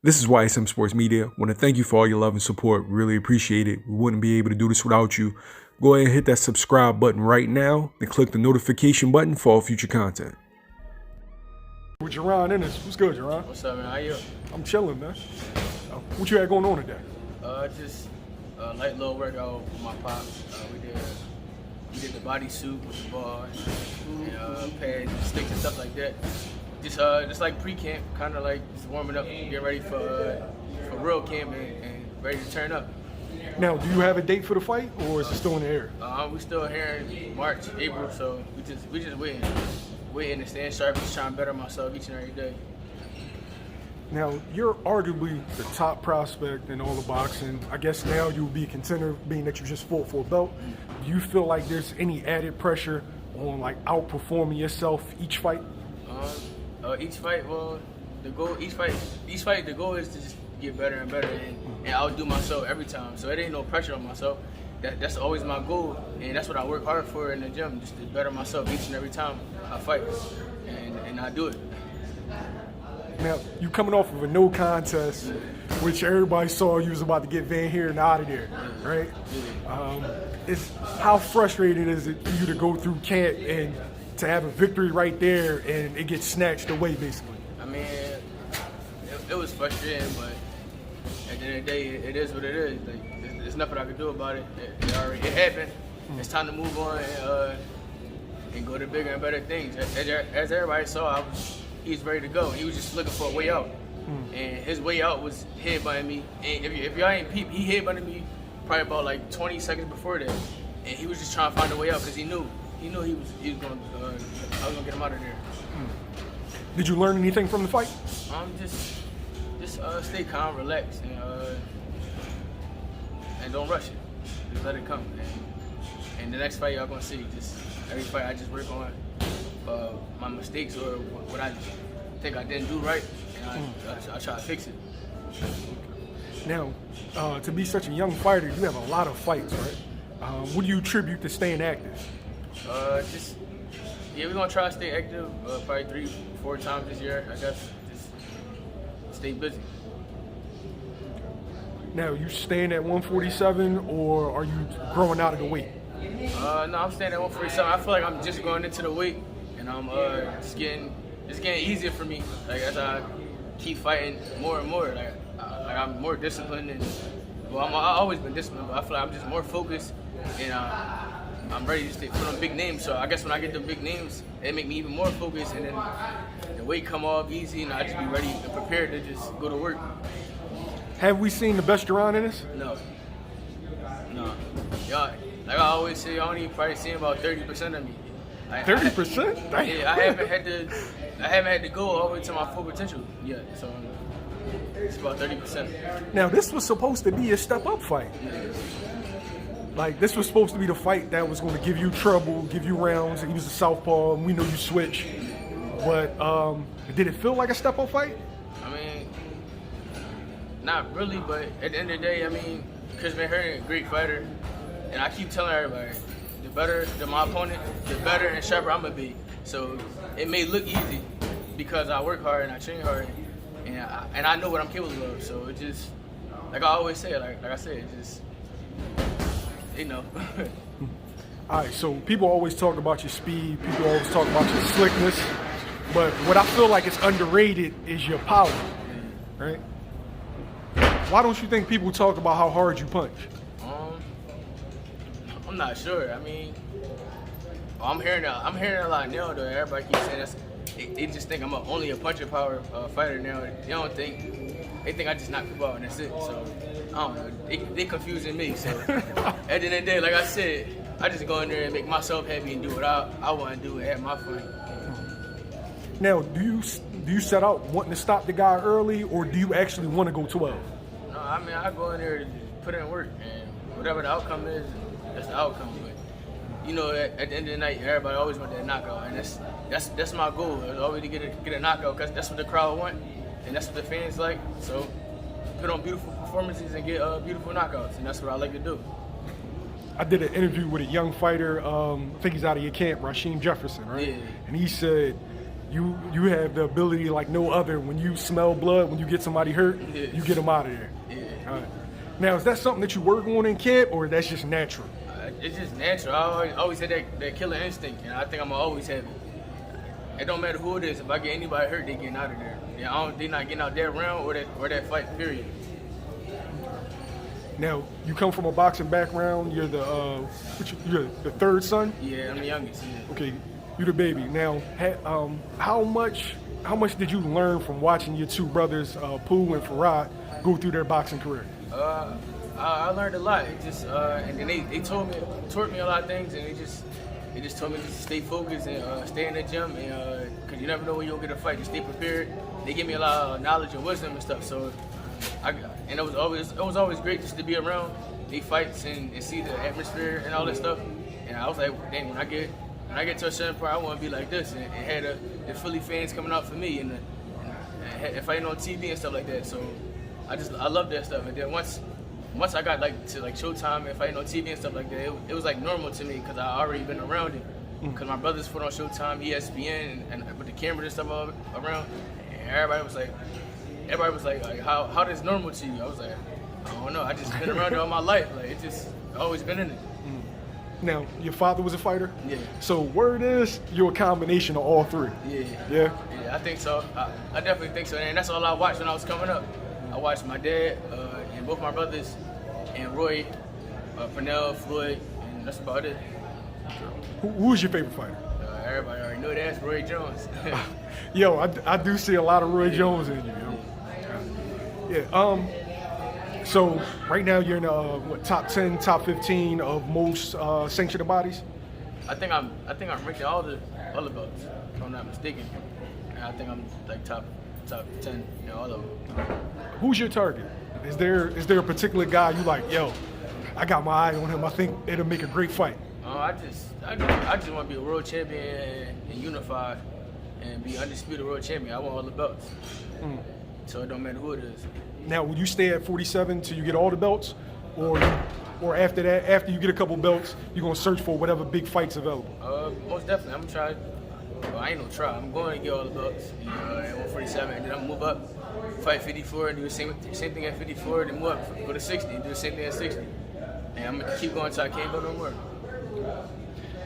This is YSM Sports Media. Want to thank you for all your love and support. Really appreciate it. We wouldn't be able to do this without you. Go ahead and hit that subscribe button right now and click the notification button for all future content. With Jaron Ennis. What's good, Jaron? What's up, man? How you? I'm chilling, man. What you had going on today? Just a light little workout with my pops. We did the bodysuit with the bar and pads and sticks and stuff like that. Just like pre-camp, kind of like just warming up, getting ready for real camp and ready to turn up. Now, do you have a date for the fight, or is it still in the air? We still here in March, April, so we just waiting to stay sharp, just trying to better myself each and every day. Now, you're arguably the top prospect in all of boxing. I guess now you'll be a contender, being that you just fought for a belt. Do you feel like there's any added pressure on like outperforming yourself each fight? Each fight, well, the goal is to just get better and better and outdo myself every time. So it ain't no pressure on myself. That's always my goal, and that's what I work hard for in the gym, just to better myself each and every time I fight, and I do it. Now, you coming off of a no contest, which everybody saw you was about to get Van Heerden out of there, right? How frustrating is it for you to go through camp and to have a victory right there and it gets snatched away, basically? I mean, it was frustrating, but at the end of the day, it is what it is. Like, there's nothing I can do about it. It happened. It's time to move on and go to bigger and better things. As everybody saw, he's ready to go. He was just looking for a way out. And his way out was headbutting me. And if y'all ain't peep, he headbutted me probably about like 20 seconds before that. And he was just trying to find a way out because he knew I was gonna get him out of there. Did you learn anything from the fight? Just stay calm, relax, and don't rush it. Just let it come. And the next fight y'all gonna see. Just every fight I just work on my mistakes or what I think I didn't do right, and I try to fix it. Now, to be such a young fighter, you have a lot of fights, right? What do you attribute to staying active? We're gonna try to stay active probably 3-4 times this year. I guess just stay busy. Now, you staying at 147, or are you growing out of the weight? No, I'm staying at 147. I feel like I'm just going into the weight, and I'm it's getting easier for me. Like as I keep fighting more and more, like I'm more disciplined, and I've always been disciplined, but I feel like I'm just more focused, and I'm ready to put on big names. So I guess when I get the big names, it make me even more focused, and then the weight come off easy, and I just be ready and prepared to just go to work. Have we seen the best Jaron Ennis? No. Y'all, like I always say, I only probably seen about 30% of me. 30%? Yeah, I haven't had to go all the way to my full potential yet. So it's about 30%. Now, this was supposed to be a step-up fight. Like, this was supposed to be the fight that was going to give you trouble, give you rounds. He was a southpaw, and we know you switch. But did it feel like a step-up fight? I mean, not really, but at the end of the day, I mean, Chris Van Heerden, a great fighter, and I keep telling everybody, the better my opponent, the better and sharper I'm going to be. So it may look easy because I work hard and I train hard, and I know what I'm capable of. So it just, like I always say, like I said, it just, you know. All right, so people always talk about your speed, people always talk about your slickness, but what I feel like is underrated is your power, right? Why don't you think people talk about how hard you punch? I'm not sure. I mean, I'm hearing a lot now though. Everybody keeps saying that's. They just think I'm only a puncher power fighter now. They think I just knock people out and that's it. So I don't know. They confusing me. So at the end of the day, like I said, I just go in there and make myself happy and do what I want to do and have my fun. Now, do you set out wanting to stop the guy early, or do you actually want to go 12? No, I mean I go in there to put in work, and whatever the outcome is, that's the outcome. But you know, at the end of the night, everybody always want that knockout, and that's my goal. Is always to get a knockout, because that's what the crowd want, and that's what the fans like. So put on beautiful performances and get beautiful knockouts, and that's what I like to do. I did an interview with a young fighter. I think he's out of your camp, Rasheem Jefferson, right? Yeah. And he said you have the ability like no other. When you smell blood, when you get somebody hurt, Yeah. you get them out of there. Yeah. All right. Now, is that something that you work on in camp, or that's just natural? It's just natural. I always had that killer instinct, and I think I'm gonna always have it. It don't matter who it is. If I get anybody hurt, they getting out of there. They not getting out that round or that fight. Period. Now, you come from a boxing background. You're you're the third son. Yeah, I'm the youngest. Yeah. Okay, you're the baby. Now, how much did you learn from watching your two brothers, Pooh and Farad, go through their boxing career? I learned a lot. It just and then they taught me a lot of things, and they just told me to stay focused and stay in the gym, and cause you never know when you'll get a fight. Just stay prepared. They give me a lot of knowledge and wisdom and stuff. So, it was always great just to be around these fights and see the atmosphere and all that stuff. And I was like, dang, when I get to a certain point, I want to be like this, and had the Philly fans coming out for me and fighting on TV and stuff like that. So I love that stuff. And then once I got to Showtime and fighting on TV and stuff like that, it was like normal to me because I already been around it. Because my brothers put on Showtime, ESPN, and put the cameras and stuff all around, and everybody was like, how that's normal to you? I was like, I don't know. I just been around it all my life. Like it just always been in it. Now, your father was a fighter? Yeah. So word is you're a combination of all three? Yeah. Yeah? Yeah, I think so. I definitely think so. And that's all I watched when I was coming up. I watched my dad and both my brothers and Roy, Pernell, Floyd, and that's about it. Who's your favorite fighter? Everybody already know that's Roy Jones. Yo, I do see a lot of Roy Jones in you. Yeah. So right now you're in top 10, top 15 of most sanctioned bodies. I think I'm ranked in all the belts, if I'm not mistaken. And I think I'm like top 10 in all of them. Who's your target? Is there a particular guy you like? Yo, I got my eye on him. I think it'll make a great fight. I just want to be a world champion and unified and be undisputed world champion. I want all the belts. So it don't matter who it is. Now, will you stay at 47 till you get all the belts, or after that, after you get a couple belts, you're gonna search for whatever big fights available? Most definitely. I'm gonna try. Well, I ain't gonna try. I'm going to get all the belts at 147, and then I'm gonna move up, fight 54, and do the same thing at 54, then move up, go to 60, and do the same thing at 60. And I'm gonna keep going until I can't go no more.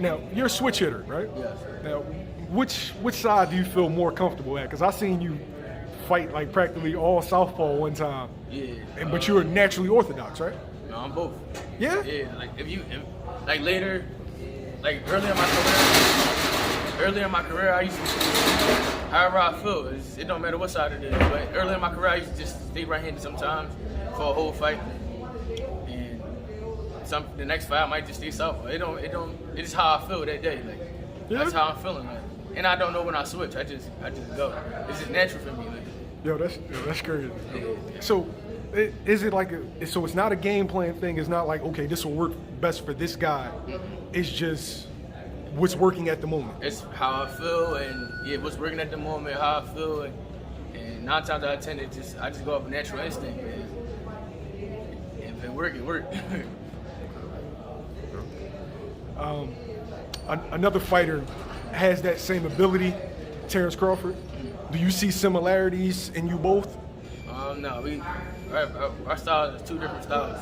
Now, you're a switch hitter, right? Yes. Now, which side do you feel more comfortable at? Because I seen you fight like practically all southpaw one time. Yeah. But you're naturally orthodox, right? No, I'm both. Yeah? Yeah, like later, like earlier in my career, I used to, however I feel, it don't matter what side it is, but earlier in my career, I used to just stay right-handed sometimes for a whole fight. And the next fight, I might just stay southpaw. It's just how I feel that day. Like, that's how I'm feeling. Like, and I don't know when I switch. I just go. It's just natural for me. Like, Yo, that's crazy. So, is it like so? It's not a game plan thing. It's not like, okay, this will work best for this guy. It's just what's working at the moment. It's how I feel, and what's working at the moment, how I feel, and 9 times out of 10, I just go off natural instinct. And if it work, it work. Another fighter has that same ability, Terrence Crawford. Do you see similarities in you both? No, our styles is two different styles.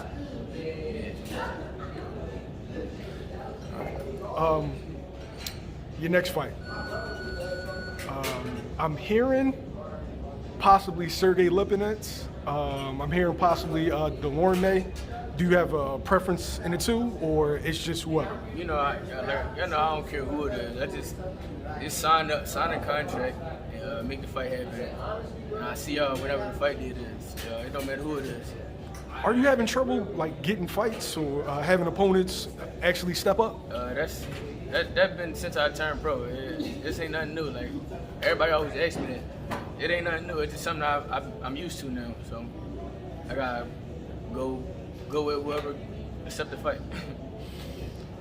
Your next fight. I'm hearing possibly Sergey Lipinets. I'm hearing possibly Delorme. Do you have a preference in the two, or it's just whoever? I don't care who it is. I just sign a contract, and make the fight happen. And I see y'all whenever the fight date is. It don't matter who it is. Are you having trouble like getting fights or having opponents actually step up? That's been since I turned pro. This ain't nothing new. Like everybody always asks me that. It ain't nothing new. It's just something I'm used to now. So I gotta go with whoever accept the fight.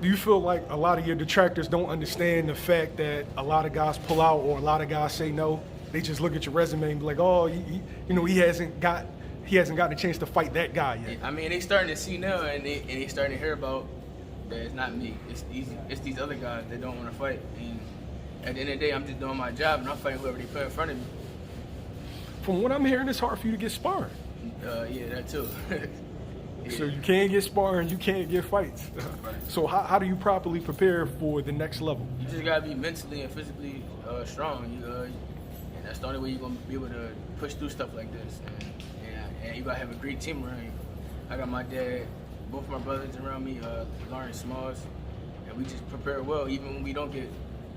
Do you feel like a lot of your detractors don't understand the fact that a lot of guys pull out or a lot of guys say no? They just look at your resume and be like, oh, he hasn't gotten a chance to fight that guy yet. I mean, they starting to see now, and they starting to hear about that it's not me. It's these other guys that don't want to fight, and at the end of the day, I'm just doing my job and I'm fighting whoever they put in front of me. From what I'm hearing, it's hard for you to get sparring. Yeah, that too. Yeah. So you can't get sparring, you can't get fights. Right. So how do you properly prepare for the next level? You just gotta be mentally and physically strong. And that's the only way you're gonna be able to push through stuff like this. And you gotta have a great team around you. I got my dad, both my brothers around me, Lawrence Smalls, and we just prepare well, even when we don't get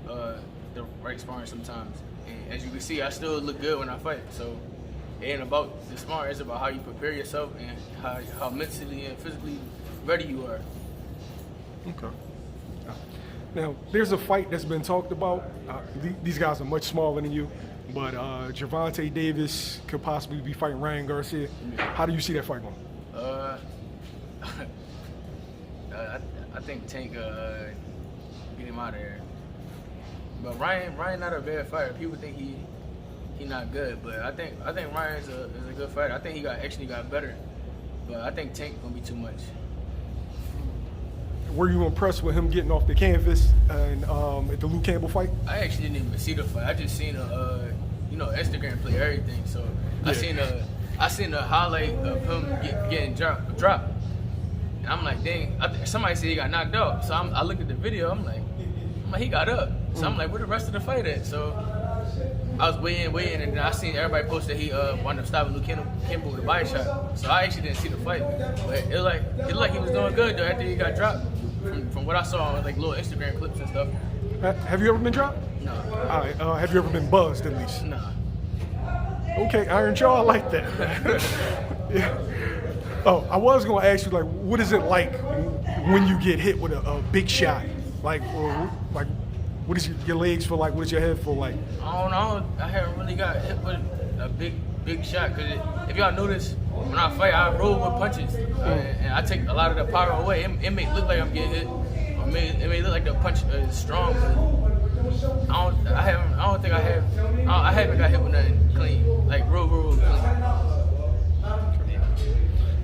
the right sparring sometimes. And as you can see, I still look good when I fight. So it ain't about the sparring, it's about how you prepare yourself and how mentally and physically ready you are. Okay. Now, there's a fight that's been talked about. These guys are much smaller than you, but Gervonta Davis could possibly be fighting Ryan Garcia. How do you see that fight going? I think Tank get him out of there. But Ryan not a bad fighter. People think he not good, but I think Ryan is a good fighter. I think he actually got better, but I think Tank gonna be too much. Were you impressed with him getting off the canvas and at the Luke Campbell fight? I actually didn't even see the fight. I just seen Instagram play everything. So Yeah. I seen a highlight of him getting dropped. And I'm like, dang. Somebody said he got knocked out. So I looked at the video. I'm like, he got up. So I'm like, where the rest of the fight at? So I was waiting, and then I seen everybody post that he wound up stopping Luke Campbell with a body shot. So I actually didn't see the fight, but it looked like he was doing good though after he got dropped. From what I saw on like little Instagram clips and stuff. Have you ever been dropped? No. All right. Have you ever been buzzed at least? Nah. Okay, Iron Jaw, I like that. Yeah. Oh, I was gonna ask you, like, what is it like when you get hit with a big shot? Like, what does your legs feel like? What does your head feel like? I don't know. I haven't really got hit with a big shot. Cause if y'all notice, when I fight, I roll with punches, and I take a lot of the power away. It may look like I'm getting hit, or it may look like the punch is strong, but I haven't got hit with nothing clean, like real clean.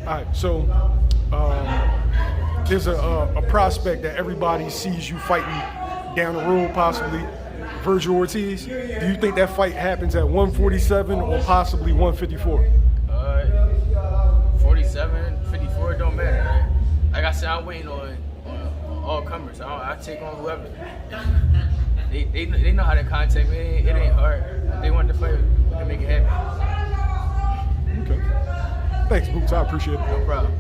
All right, so there's a prospect that everybody sees you fighting down the road, possibly Virgil Ortiz. Do you think that fight happens at 147 or possibly 154? 47, 54, it don't matter. Right? Like I said, I'm waiting on all comers. I take on whoever. They know how to contact me. It ain't hard. If they want to fight, we can make it happen. Okay. Thanks, Boots. I appreciate it. No problem.